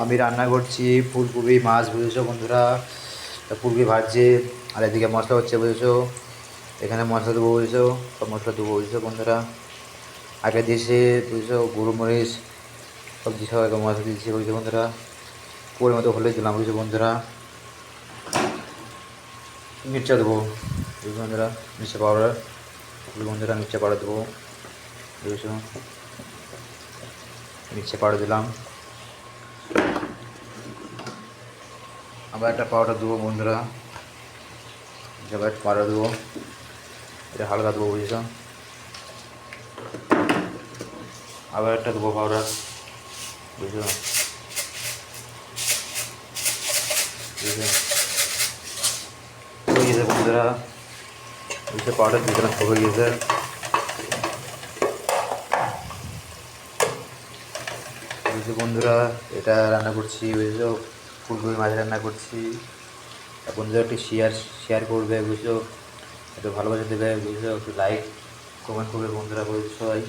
আমি রান্না করছি ফুলকপি মাছ, বুঝেছো বন্ধুরা। তা ফুলকপি ভাজছে আর এদিকে মশলা হচ্ছে, বুঝেছো। এখানে মশলা দেবো, বুঝেছো। সব মশলা দেবো, বুঝেছো বন্ধুরা। আগে দিয়েছে, বুঝেছো, গুঁড়ো মরিচ সব দিয়েছে, আগে মশলা দিয়েছি, বুঝেছো বন্ধুরা। পরিমাণ মতো হলুদ দিলাম, বুঝেছো বন্ধুরা। মির্চা দেবো, বুঝেছো বন্ধুরা। মির্চা পাউডার, বুঝেছো বন্ধুরা। মির্চা পাউডার দেবো, বুঝেছো। মির্চা পাউডার দিলাম। আবার একটা পাউডার দেবো বন্ধুরা, আবার একটা পাউডার দেবো। এটা হালকা দেবো, বুঝেছো। আবার একটা দেবো পাউডার, বুঝেছো, বুঝেছো। হয়ে গেছে বন্ধুরা, বুঝছো। পাউডার দিয়ে দিলাম, সব হয়ে গেছে, বুঝছো বন্ধুরা। এটা রান্না করছি, বুঝছো। ফুলকপি মাছ রান্না করছি। আর বন্ধুরা একটু শেয়ার শেয়ার করবে, বুঝছো। একটু ভালোবাসা দেবে, বুঝছো। একটু লাইক কমেন্ট করবে বন্ধুরা, বুঝছো সবাই।